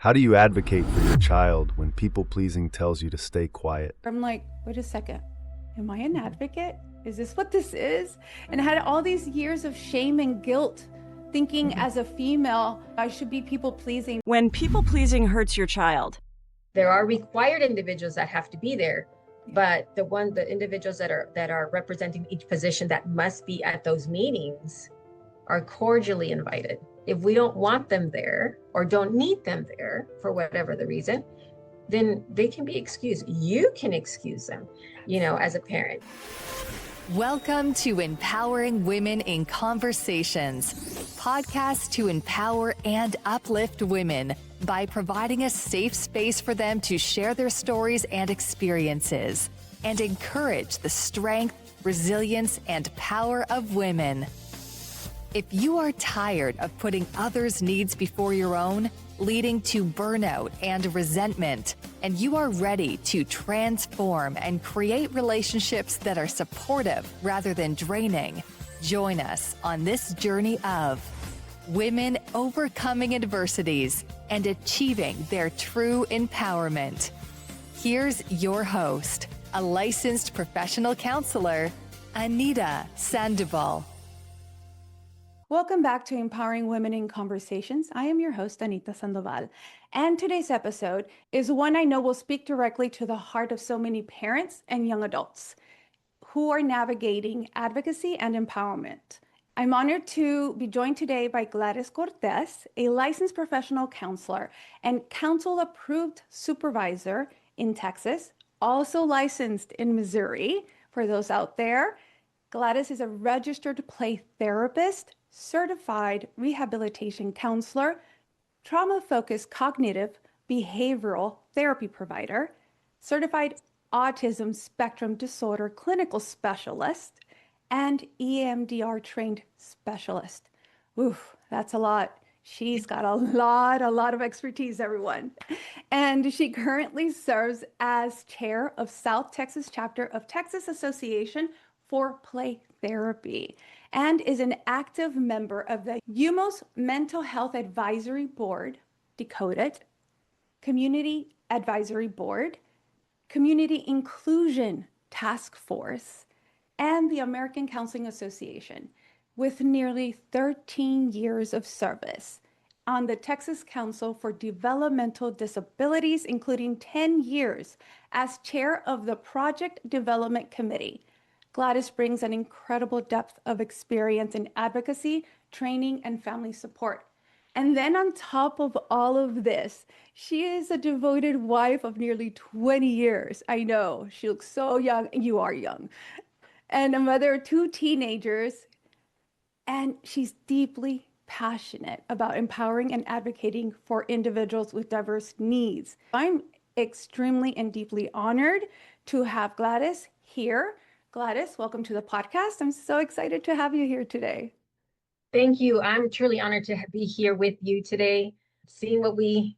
How do you advocate for your child when people-pleasing tells you to stay quiet? I'm like, wait a second, am I an advocate? Is this what this is? And I had all these years of shame and guilt thinking as a female, I should be people pleasing. When people pleasing hurts your child, there are required individuals that have to be there, but the individuals that are representing each position that must be at those meetings are cordially invited. If we don't want them there or don't need them there for whatever the reason, then they can be excused. You can excuse them, as a parent. Welcome to Empowering Women in Conversations, podcast to empower and uplift women by providing a safe space for them to share their stories and experiences and encourage the strength, resilience, and power of women. If you are tired of putting others' needs before your own, leading to burnout and resentment, and you are ready to transform and create relationships that are supportive rather than draining, join us on this journey of women overcoming adversities and achieving their true empowerment. Here's your host, a licensed professional counselor, Anita Sandoval. Welcome back to Empowering Women in Conversations. I am your host, Anita Sandoval. And today's episode is one I know will speak directly to the heart of so many parents and young adults who are navigating advocacy and empowerment. I'm honored to be joined today by Gladys Cortez, a licensed professional counselor and council-approved supervisor in Texas, also licensed in Missouri. For those out there, Gladys is a registered play therapist, certified rehabilitation counselor, trauma-focused cognitive behavioral therapy provider, certified autism spectrum disorder clinical specialist, and EMDR trained specialist. Oof, that's a lot. She's got a lot of expertise, everyone. And she currently serves as chair of South Texas chapter of Texas Association for Play Therapy and is an active member of the UMOS Mental Health Advisory Board, decoded, Community Advisory Board, Community Inclusion Task Force, and the American Counseling Association, with nearly 13 years of service on the Texas Council for Developmental Disabilities, including 10 years as chair of the Project Development Committee. Gladys brings an incredible depth of experience in advocacy, training, and family support. And then on top of all of this, she is a devoted wife of nearly 20 years. I know, she looks so young, and you are young. And a mother of 2 teenagers. And she's deeply passionate about empowering and advocating for individuals with diverse needs. I'm extremely and deeply honored to have Gladys here. Gladys, welcome to the podcast. I'm so excited to have you here today. Thank you. I'm truly honored to be here with you today, seeing what we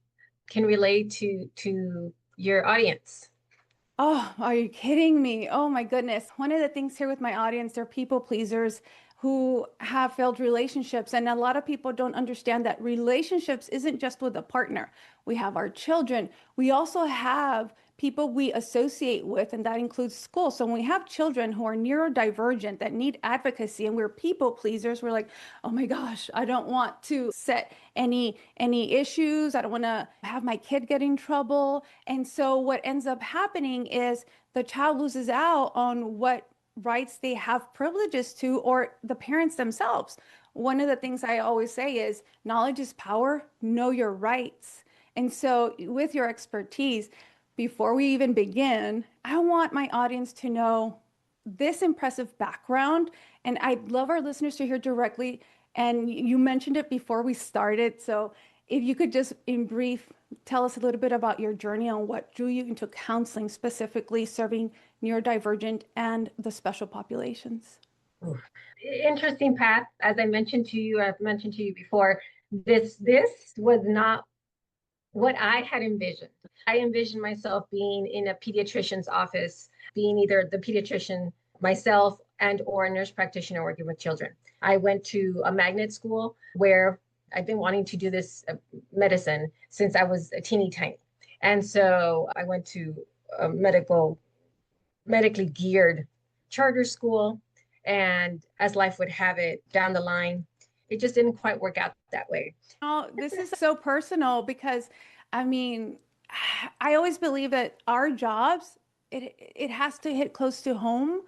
can relate to your audience. Oh, are you kidding me? Oh my goodness. One of the things here with my audience, they're people pleasers who have failed relationships. And a lot of people don't understand that relationships isn't just with a partner. We have our children. We also have people we associate with, and that includes school. So when we have children who are neurodivergent that need advocacy and we're people pleasers, we're like, oh my gosh, I don't want to set any issues. I don't want to have my kid get in trouble. And so what ends up happening is the child loses out on what rights they have privileges to, or the parents themselves. One of the things I always say is knowledge is power, know your rights. And so with your expertise, before we even begin, I want my audience to know this impressive background, and I'd love our listeners to hear directly. And you mentioned it before we started, so if you could just in brief tell us a little bit about your journey on what drew you into counseling, specifically serving neurodivergent and the special populations. Interesting path. As I've mentioned to you before, this was not what I had envisioned. I envisioned myself being in a pediatrician's office, being either the pediatrician myself and or a nurse practitioner working with children. I went to a magnet school where I've been wanting to do this medicine since I was a teeny tiny. And so I went to a medically geared charter school. And as life would have it down the line, it just didn't quite work out that way. Oh, this is so personal because I mean, I always believe that our jobs, it has to hit close to home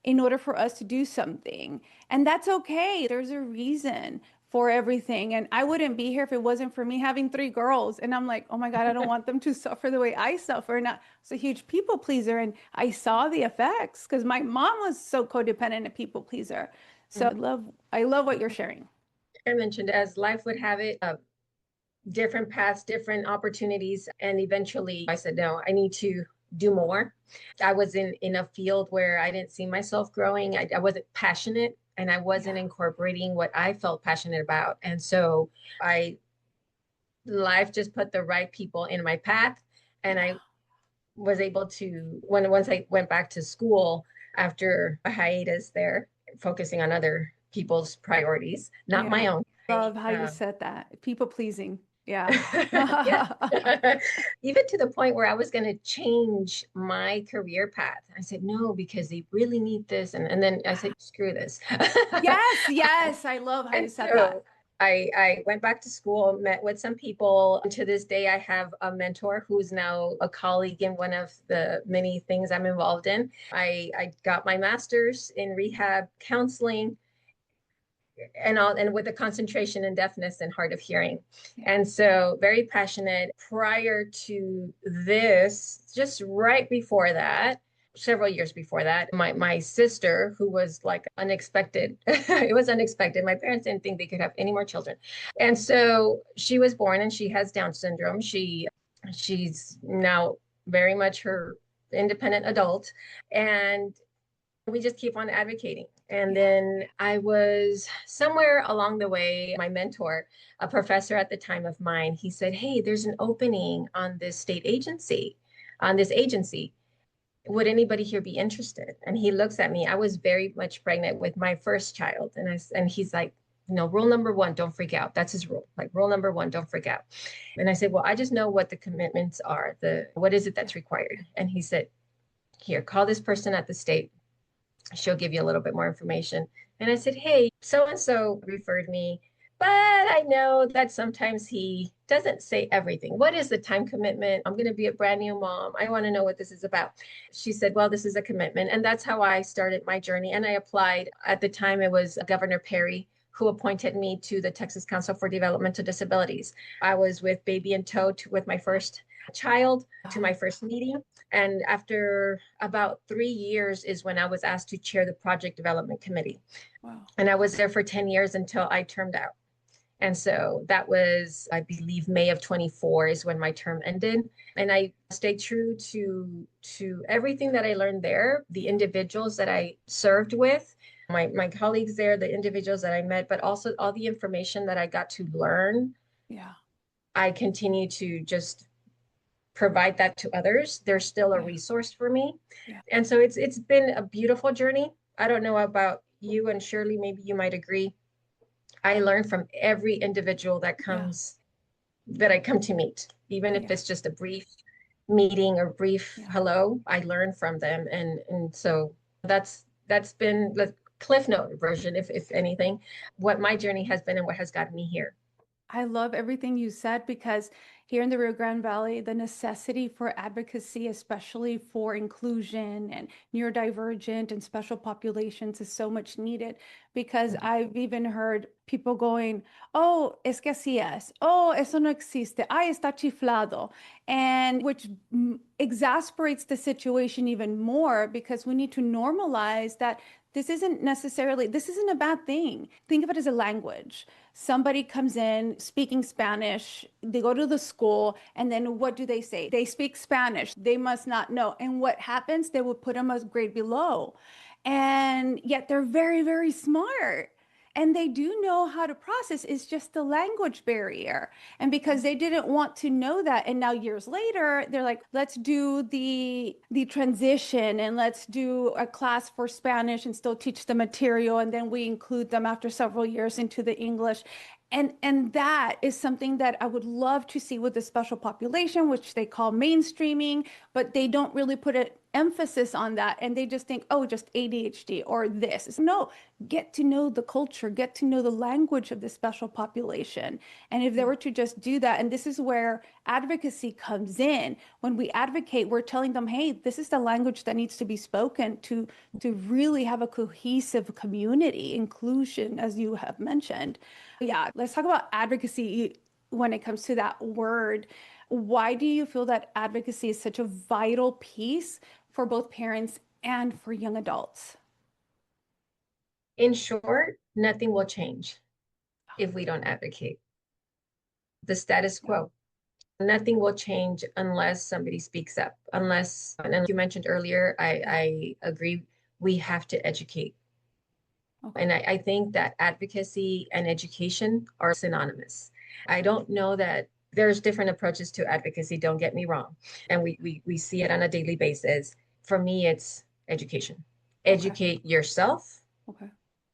in order for us to do something. And that's okay. There's a reason for everything. And I wouldn't be here if it wasn't for me having 3 girls. And I'm like, oh my God, I don't want them to suffer the way I suffer. And I was a huge people pleaser. And I saw the effects because my mom was so codependent and people pleaser. So I love what you're sharing. I mentioned, as life would have it, different paths, different opportunities. And eventually I said, no, I need to do more. I was in a field where I didn't see myself growing. I wasn't passionate, and I wasn't incorporating what I felt passionate about. And so life just put the right people in my path. And I was able to, once I went back to school after a hiatus there, focusing on other people's priorities, not my own. Love how you said that. People pleasing. Yeah. Even to the point where I was going to change my career path. I said, no, because they really need this. And then I said, screw this. Yes. I love how you said that. I went back to school, met with some people. And to this day, I have a mentor who's now a colleague in one of the many things I'm involved in. I got my master's in rehab counseling, and with a concentration in deafness and hard of hearing. And so very passionate. Prior to this, just right before that, several years before that, my sister, who was like unexpected, it was unexpected. My parents didn't think they could have any more children. And so she was born and she has Down syndrome. She's now very much her independent adult. And we just keep on advocating. And then I was somewhere along the way, my mentor, a professor at the time of mine, he said, hey, there's an opening on this agency. Would anybody here be interested? And he looks at me. I was very much pregnant with my first child. And he's like, no, rule number 1, don't freak out. That's his rule. Like, rule number 1, don't freak out. And I said, well, I just know what the commitments are. What is it that's required? And he said, here, call this person at the state. She'll give you a little bit more information. And I said, hey, so-and-so referred me, but I know that sometimes he doesn't say everything. What is the time commitment? I'm going to be a brand new mom. I want to know what this is about. She said, well, this is a commitment. And that's how I started my journey. And I applied. At the time, it was Governor Perry who appointed me to the Texas Council for Developmental Disabilities. I was with baby in tow with my first child to my first meeting. And after about 3 years is when I was asked to chair the project development committee. Wow. And I was there for 10 years until I termed out. And so that was, I believe, May of 24 is when my term ended. And I stayed true to everything that I learned there, the individuals that I served with, my colleagues there, the individuals that I met, but also all the information that I got to learn. Yeah. I continue to just provide that to others. They're still a resource for me. Yeah. And so it's been a beautiful journey. I don't know about you, and Shirley, maybe you might agree. I learn from every individual that that I come to meet, even if it's just a brief meeting or brief hello, I learn from them. And so that's been the Cliff Note version, if anything, what my journey has been and what has gotten me here. I love everything you said, because here in the Rio Grande Valley, the necessity for advocacy, especially for inclusion and neurodivergent and special populations, is so much needed. Because I've even heard people going, oh, es que así es. Oh, eso no existe. Ay, está chiflado. And which exasperates the situation even more, because we need to normalize that this isn't a bad thing. Think of it as a language. Somebody comes in speaking Spanish, they go to the school, and then what do they say? They speak Spanish. They must not know. And what happens? They will put them a grade below. And yet they're very, very smart. And they do know how to process. It's just the language barrier. And because they didn't want to know that, and now years later, they're like, let's do the transition, and let's do a class for Spanish and still teach the material. And then we include them after several years into the English. And that is something that I would love to see with the special population, which they call mainstreaming, but they don't really put an emphasis on that. And they just think, oh, just ADHD or this. No, get to know the culture, get to know the language of the special population. And if they were to just do that, and this is where advocacy comes in. When we advocate, we're telling them, hey, this is the language that needs to be spoken to really have a cohesive community, inclusion, as you have mentioned. Yeah, let's talk about advocacy when it comes to that word. Why do you feel that advocacy is such a vital piece for both parents and for young adults? In short, nothing will change if we don't advocate. The status quo. Nothing will change unless somebody speaks up, unless, and you mentioned earlier, I agree, we have to educate. Okay. And I think that advocacy and education are synonymous. I don't know that there's different approaches to advocacy, don't get me wrong. And we see it on a daily basis. For me, it's education. Educate yourself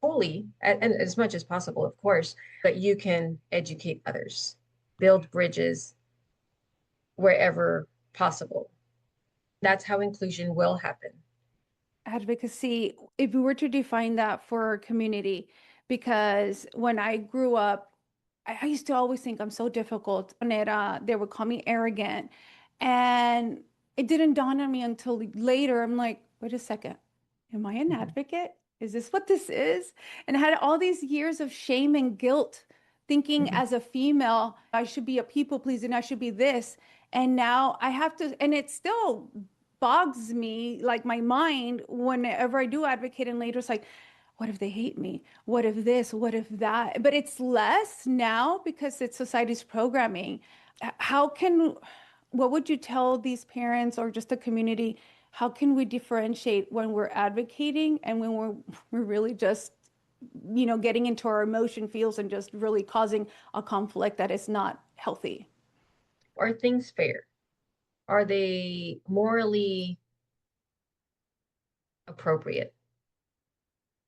fully, and as much as possible, of course, but you can educate others, build bridges wherever possible. That's how inclusion will happen. Advocacy, if we were to define that for our community, because when I grew up, I used to always think I'm so difficult. They would call me arrogant. And it didn't dawn on me until later. I'm like, wait a second, am I an advocate? Is this what this is? And I had all these years of shame and guilt, thinking as a female, I should be a people pleaser and I should be this. And now I have to, and it still bogs me, like my mind, whenever I do advocate, and later it's like, what if they hate me? What if this? What if that? But it's less now because it's society's programming. What would you tell these parents or just the community? How can we differentiate when we're advocating and when we're really just, getting into our emotion fields and just really causing a conflict that is not healthy? Are things fair? Are they morally appropriate?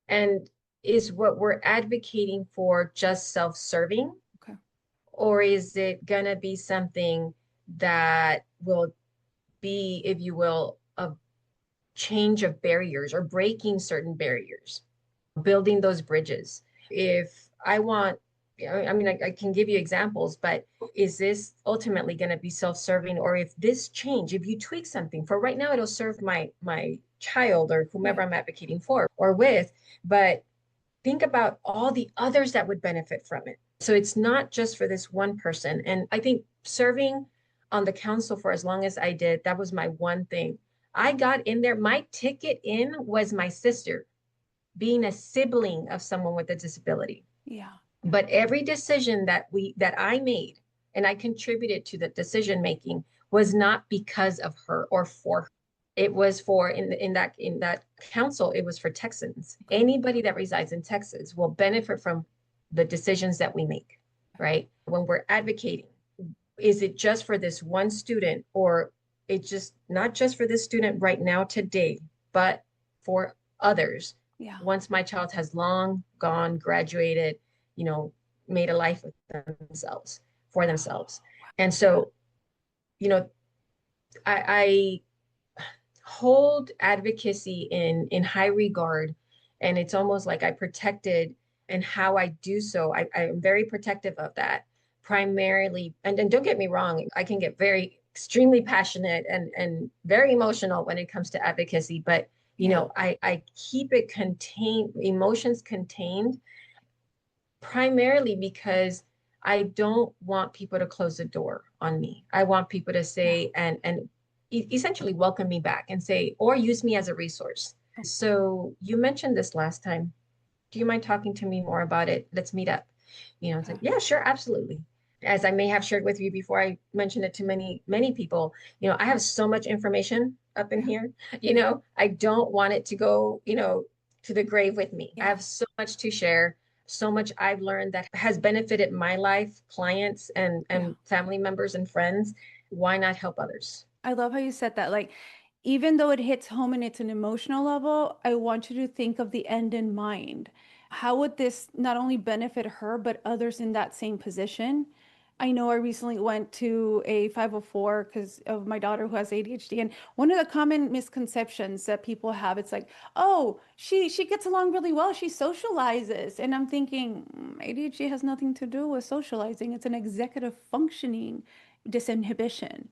And is what we're advocating for just self-serving? Okay. Or is it going to be something that will be, if you will, a change of barriers or breaking certain barriers, building those bridges? If I want, I can give you examples, but is this ultimately going to be self-serving? Or if this change, if you tweak something, for right now, it'll serve my child or whomever I'm advocating for or with, but think about all the others that would benefit from it. So it's not just for this one person. And I think serving on the council for as long as I did, that was my one thing. I got in there, my ticket in was my sister, being a sibling of someone with a disability. Yeah. But every decision that I made and I contributed to the decision making was not because of her or for her. It was for in that council, it was for Texans. Anybody that resides in Texas will benefit from the decisions that we make, right? When we're advocating, is it just for this one student, or it's just not just for this student right now today, but for others? Yeah. Once my child has long gone, graduated, made a life of themselves, for themselves. And so, I hold advocacy in high regard, and it's almost like I protected, and how I do so, I am very protective of that, primarily. And don't get me wrong, I can get extremely passionate and very emotional when it comes to advocacy, but I keep it contained, emotions contained, primarily because I don't want people to close the door on me. I want people to say and essentially welcome me back and say, or use me as a resource. So you mentioned this last time. Do you mind talking to me more about it? Let's meet up. It's like, yeah, sure, absolutely. As I may have shared with you before, I mentioned it to many, many people, I have so much information up in here, I don't want it to go, to the grave with me. I have so much to share, so much I've learned that has benefited my life, clients and family members and friends. Why not help others? I love how you said that. Like, even though it hits home and it's an emotional level, I want you to think of the end in mind. how would this not only benefit her, but others in that same position? I know I recently went to a 504 because of my daughter who has ADHD. And one of the common misconceptions that people have, it's like, oh, she gets along really well. She socializes. And I'm thinking, ADHD has nothing to do with socializing. It's an executive functioning disinhibition.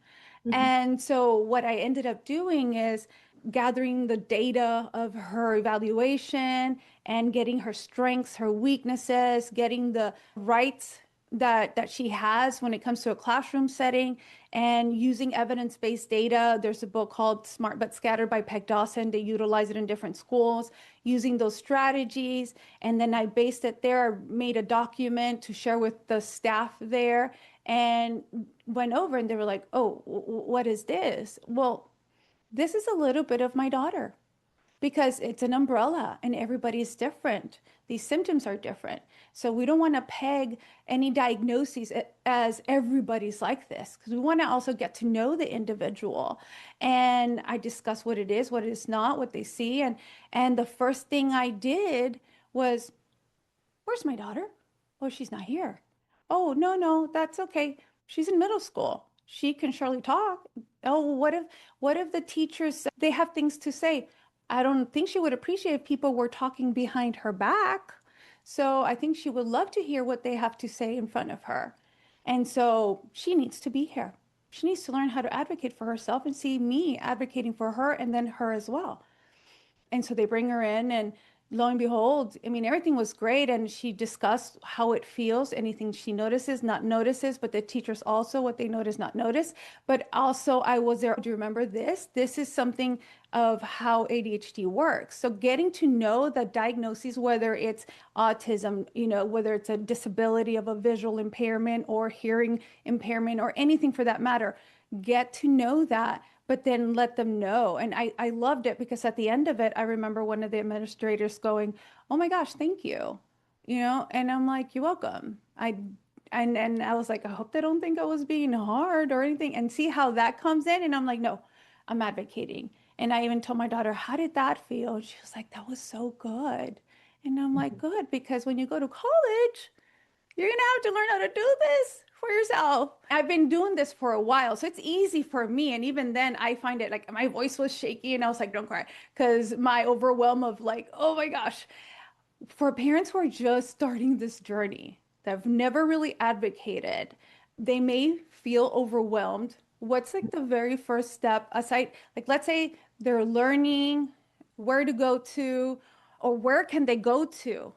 And so what I ended up doing is gathering the data of her evaluation and getting her strengths, her weaknesses, getting the rights that she has when it comes to a classroom setting, and using evidence-based data. There's a book called Smart But Scattered by Peg Dawson. They utilize it in different schools, using those strategies. And then I based it there, made a document to share with the staff there, and went over and they were like, oh, what is this? Well, this is a little bit of my daughter because it's an umbrella and everybody's different. These symptoms are different. So we don't want to peg any diagnoses as everybody's like this, because we want to also get to know the individual. And I discuss what it is, what it is not, what they see. And the first thing I did was, where's my daughter? Oh, she's not here. Oh, no, that's okay. She's in middle school. She can surely talk. Oh, what if the teachers, they have things to say? I don't think she would appreciate if people were talking behind her back. So I think she would love to hear what they have to say in front of her. And so she needs to be here. She needs to learn how to advocate for herself and see me advocating for her and then her as well. And so they bring her in, and lo and behold, I mean, everything was great. And she discussed how it feels, anything she notices, not notices, but the teachers also what they notice, not notice. But also I was there. Do you remember this? This is something of how ADHD works. So getting to know the diagnoses, whether it's autism, whether it's a disability of a visual impairment or hearing impairment or anything for that matter, get to know that, but then let them know. And I loved it because at the end of it, I remember one of the administrators going, oh my gosh, thank you. And I'm like, you're welcome. And I was like, I hope they don't think I was being hard or anything, and see how that comes in. And I'm like, no, I'm advocating. And I even told my daughter, how did that feel? And she was like, that was so good. And I'm like, good, because when you go to college, you're going to have to learn how to do this for yourself. I've been doing this for a while, so it's easy for me. And even then, I find it like my voice was shaky, and I was like, don't cry, because my overwhelm of like, oh my gosh. For parents who are just starting this journey, that have never really advocated, they may feel overwhelmed. What's like the very first step aside? Like, let's say they're learning where to go to, or where can they go to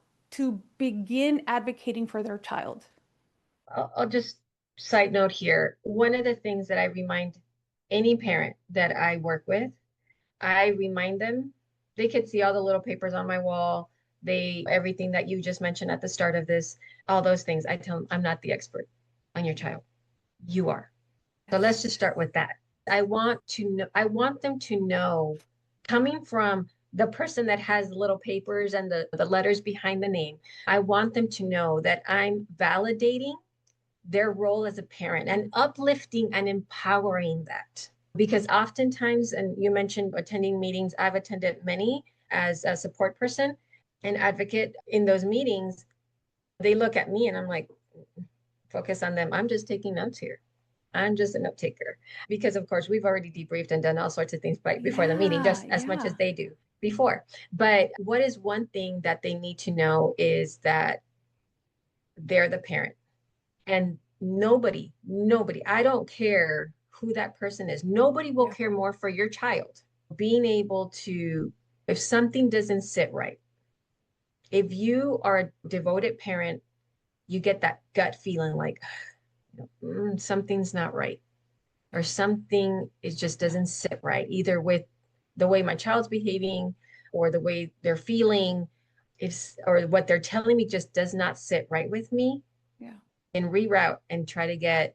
begin advocating for their child? I'll just side note here. One of the things that I remind any parent that I work with, I remind them, they could see all the little papers on my wall, everything that you just mentioned at the start of this, all those things. I tell them, I'm not the expert on your child. You are. So let's just start with that. I want them to know, coming from the person that has little papers and the letters behind the name, I want them to know that I'm validating their role as a parent and uplifting and empowering that. Because oftentimes, and you mentioned attending meetings, I've attended many as a support person and advocate in those meetings. They look at me and I'm like, focus on them. I'm just taking notes here. I'm just a note taker. Because of course, we've already debriefed and done all sorts of things right before the meeting, just as much as they do before. But what is one thing that they need to know is that they're the parent. And nobody, I don't care who that person is. Nobody will care more for your child. Being able to, if something doesn't sit right, if you are a devoted parent, you get that gut feeling like something's not right, or something, it just doesn't sit right, either with the way my child's behaving or the way they're feeling, or what they're telling me just does not sit right with me. And reroute and try to get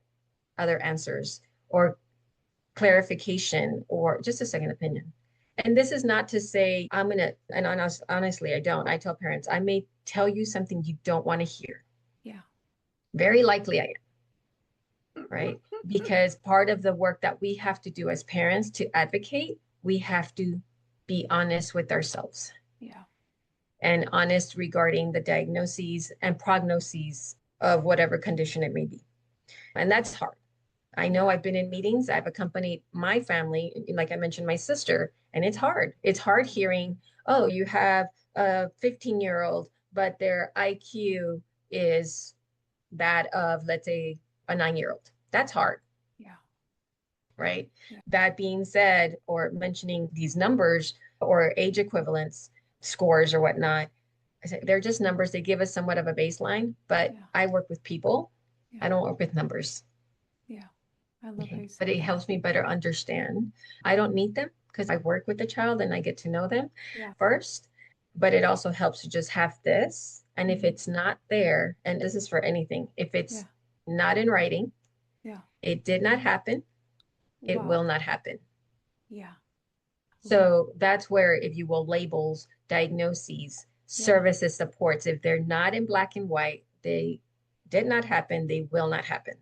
other answers or clarification or just a second opinion. And this is not to say honestly, I don't. I tell parents, I may tell you something you don't want to hear. Yeah. Very likely I am. Right? Because part of the work that we have to do as parents to advocate, we have to be honest with ourselves. Yeah. and honest regarding the diagnoses and prognoses of whatever condition it may be. And that's hard. I know I've been in meetings, I've accompanied my family, like I mentioned, my sister, and it's hard. It's hard hearing, oh, you have a 15-year-old, but their IQ is that of, let's say, a 9-year-old. That's hard. Yeah. Right. Yeah. That being said, or mentioning these numbers or age equivalence scores or whatnot, I say they're just numbers. They give us somewhat of a baseline, but I work with people. I don't work with numbers. Yeah. I love how you said But it that. helps me better understand. I don't need them because I work with the child and I get to know them first. But it also helps to just have this. And if it's not there, and this is for anything, if it's not in writing, it did not happen, it will not happen. Yeah. So that's where, if you will, labels, diagnoses, services, supports, if they're not in black and white, they did not happen, they will not happen.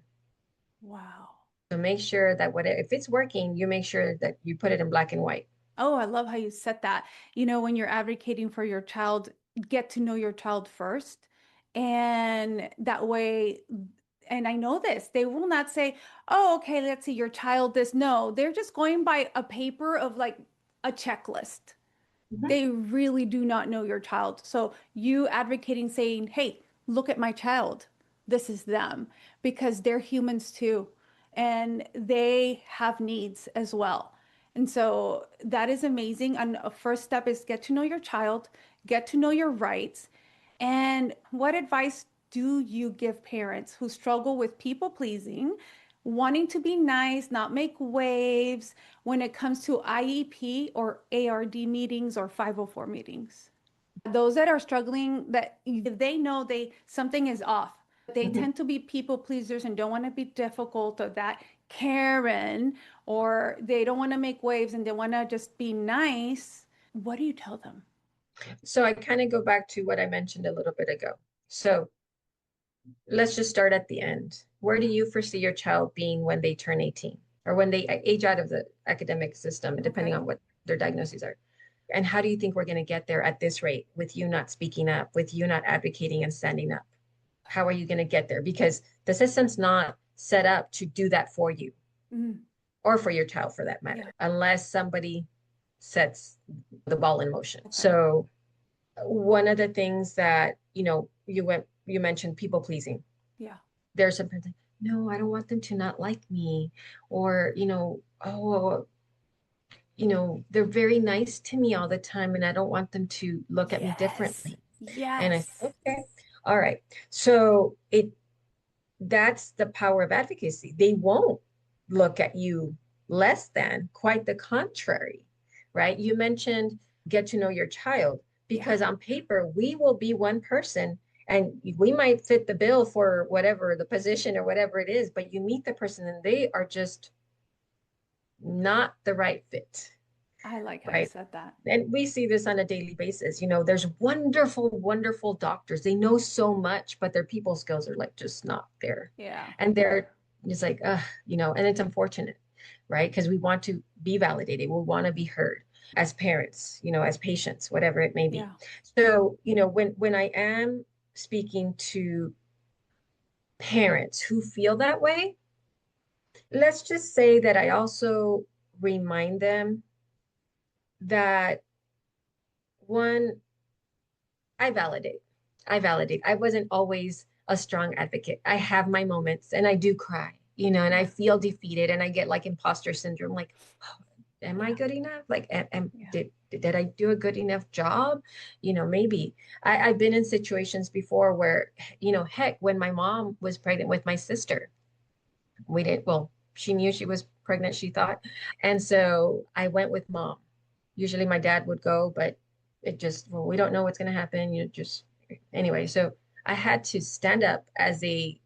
Wow. So make sure that if it's working, you make sure that you put it in black and white. Oh, I love how you said that. You know, when you're advocating for your child, get to know your child first. And that way, and I know this, they will not say, oh, okay, let's see your child this. No, they're just going by a paper of like a checklist. They really do not know your child. So you advocating saying, hey, look at my child. This is them, because they're humans too. And they have needs as well. And so that is amazing. And a first step is get to know your child, get to know your rights. And what advice do you give parents who struggle with people pleasing, wanting to be nice, not make waves when it comes to IEP or ARD meetings or 504 meetings? Those that are struggling, that if they know something is off, they tend to be people pleasers and don't want to be difficult, or that Karen, or they don't want to make waves and they want to just be nice. What do you tell them? So I kind of go back to what I mentioned a little bit ago. So let's just start at the end. Where do you foresee your child being when they turn 18 or when they age out of the academic system, depending on what their diagnoses are? And how do you think we're going to get there at this rate, with you not speaking up, with you not advocating and standing up? How are you going to get there? Because the system's not set up to do that for you or for your child, for that matter, unless somebody sets the ball in motion. So one of the things that, you mentioned people pleasing. Yeah. There's something like, no, I don't want them to not like me, or, they're very nice to me all the time and I don't want them to look at me differently. Yes. And I said, okay, all right. So that's the power of advocacy. They won't look at you less than, quite the contrary, right? You mentioned get to know your child, because on paper, we will be one person and we might fit the bill for whatever the position or whatever it is, but you meet the person and they are just not the right fit. I like how you said that. And we see this on a daily basis. There's wonderful, wonderful doctors. They know so much, but their people skills are like just not there. Yeah. And they're just like, and it's unfortunate, right? Because we want to be validated. We want to be heard as parents, as patients, whatever it may be. Yeah. So, when I am speaking to parents who feel that way, let's just say that I also remind them that, one, I validate. I wasn't always a strong advocate. I have my moments and I do cry, and I feel defeated and I get like imposter syndrome, like, oh, am I good enough? Like, did I do a good enough job? Maybe I've been in situations before where, heck, when my mom was pregnant with my sister, she knew she was pregnant, she thought. And so I went with mom. Usually my dad would go, but we don't know what's going to happen. Anyway, so I had to stand up as a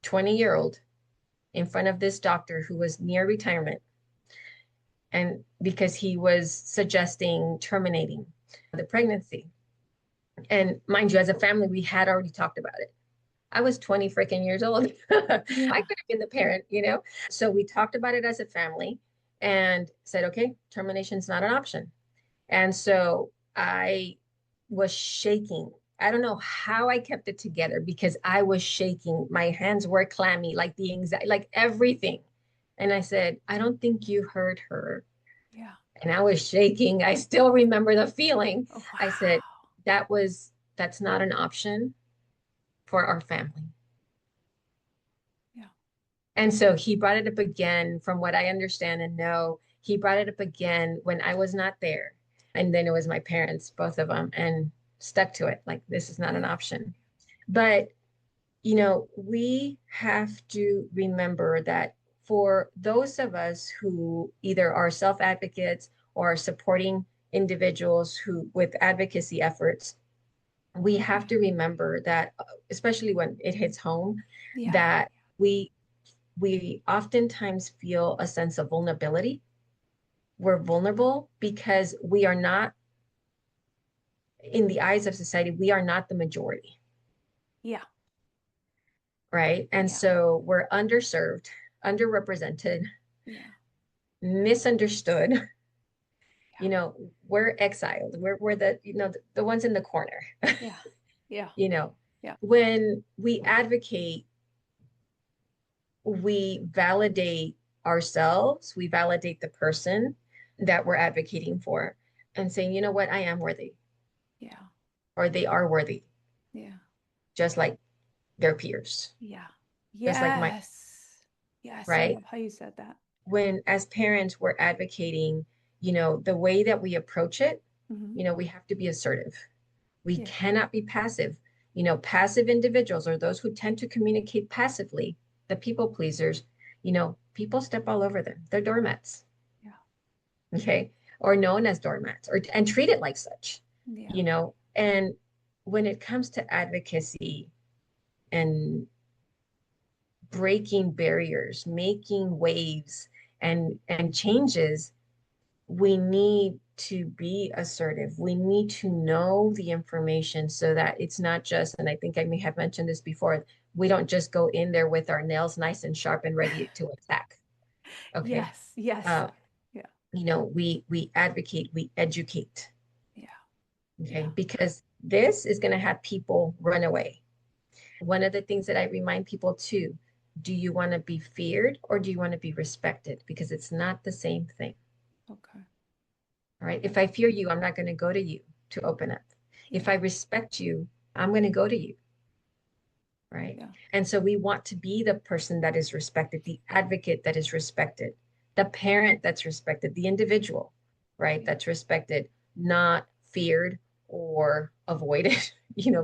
20-year-old in front of this doctor who was near retirement. And because he was suggesting terminating the pregnancy. And mind you, as a family, we had already talked about it. I was 20 freaking years old. I could have been the parent, So we talked about it as a family and said, okay, termination is not an option. And so I was shaking. I don't know how I kept it together because I was shaking. My hands were clammy, like the anxiety, like everything. And I said, I don't think you heard her. Yeah. And I was shaking. I still remember the feeling. Oh, wow. I said, that's not an option for our family. Yeah. And so he brought it up again, from what I understand and know, he brought it up again when I was not there. And then it was my parents, both of them, and stuck to it. Like, this is not an option. But, we have to remember that for those of us who either are self-advocates or are supporting individuals who with advocacy efforts, we have to remember that, especially when it hits home, that we oftentimes feel a sense of vulnerability. We're vulnerable because we are not, in the eyes of society, we are not the majority. Yeah. Right. And so we're underserved, underrepresented, misunderstood. We're exiled. We're the ones in the corner. When we advocate, we validate ourselves, we validate the person that we're advocating for, and saying, you know what, I am worthy. Yeah. Or they are worthy. Yeah. Just like their peers. Yeah. Just like yes. Right. I love how you said that. When, as parents, we're advocating, the way that we approach it, we have to be assertive. We cannot be passive. Passive individuals, or those who tend to communicate passively, the people pleasers, people step all over them. They're doormats. Yeah. Okay. Or known as doormats, and treat it like such. Yeah. And when it comes to advocacy and breaking barriers, making waves and changes, we need to be assertive. We need to know the information so that it's not just, and I think I may have mentioned this before, we don't just go in there with our nails nice and sharp and ready to attack. Okay. Yes. We advocate, we educate. Yeah. Okay. Because this is going to have people run away. One of the things that I remind people too, do you want to be feared or do you want to be respected? Because it's not the same thing. Okay. All right. If I fear you, I'm not going to go to you to open up. If I respect you, I'm going to go to you. Right. Yeah. And so we want to be the person that is respected, the advocate that is respected, the parent that's respected, the individual, right, that's respected, not feared or avoided,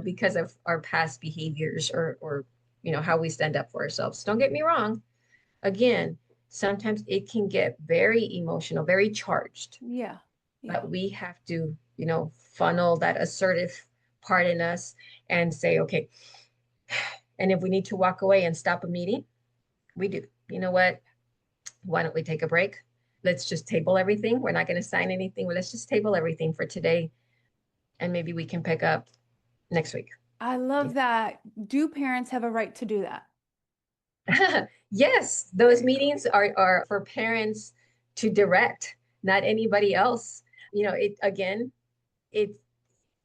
because of our past behaviors or how we stand up for ourselves. Don't get me wrong. Again, sometimes it can get very emotional, very charged. Yeah. But we have to, funnel that assertive part in us and say, okay, and if we need to walk away and stop a meeting, we do. You know what? Why don't we take a break? Let's just table everything. We're not going to sign anything. Let's just table everything for today. And maybe we can pick up next week. I love that. Do parents have a right to do that? Yes, those meetings are for parents to direct, not anybody else.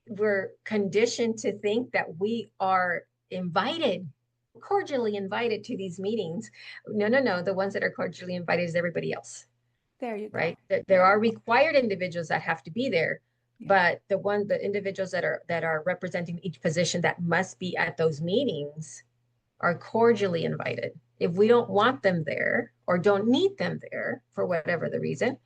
We're conditioned to think that we are cordially invited to these meetings. No. The ones that are cordially invited is everybody else. There you go. Right. There are required individuals that have to be there, but the individuals that are representing each position that must be at those meetings are cordially invited. If we don't want them there or don't need them there for whatever the reason,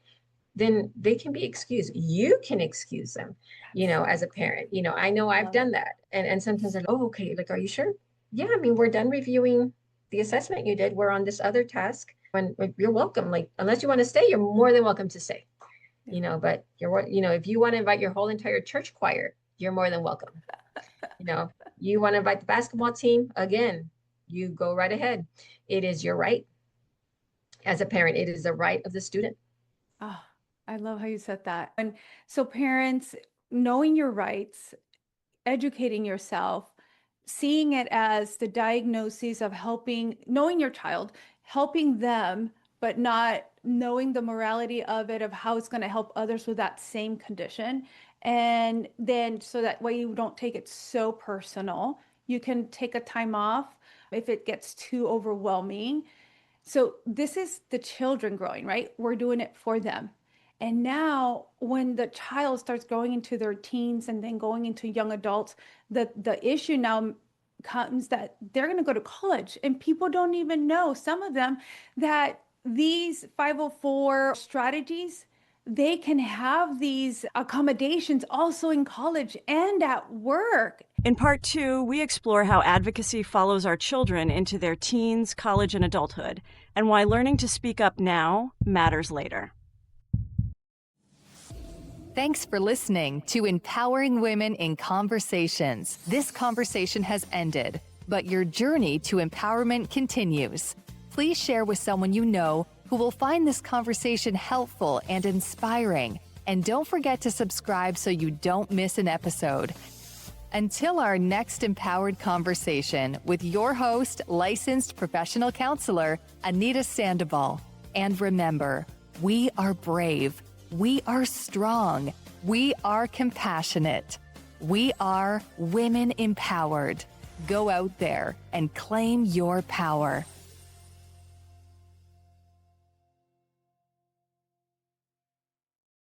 then they can be excused. You can excuse them, as a parent. I know I've done that. And sometimes they're like, oh, okay, like, are you sure? Yeah, I mean, we're done reviewing the assessment you did. We're on this other task. When you're welcome, like, unless you want to stay, you're more than welcome to stay. But if you want to invite your whole entire church choir, you're more than welcome. You want to invite the basketball team, again, you go right ahead. It is your right. As a parent, it is the right of the student. Oh, I love how you said that. And so parents, knowing your rights, educating yourself, seeing it as the diagnosis of knowing your child, helping them but not knowing the morality of it, of how it's going to help others with that same condition. And then so that way you don't take it so personal. You can take a time off if it gets too overwhelming. So this is the children growing, right? We're doing it for them. And now when the child starts growing into their teens and then going into young adults, the issue now comes that they're going to go to college, and people don't even know, some of them, that these 504 strategies, they can have these accommodations also in college and at work. In part 2, we explore how advocacy follows our children into their teens, college, and adulthood, and why learning to speak up now matters later. Thanks for listening to Empowering Women in Conversations. This conversation has ended, but your journey to empowerment continues. Please share with someone you know who will find this conversation helpful and inspiring. And don't forget to subscribe so you don't miss an episode. Until our next empowered conversation with your host, licensed professional counselor, Anita Sandoval. And remember, we are brave. We are strong. We are compassionate. We are women empowered. Go out there and claim your power.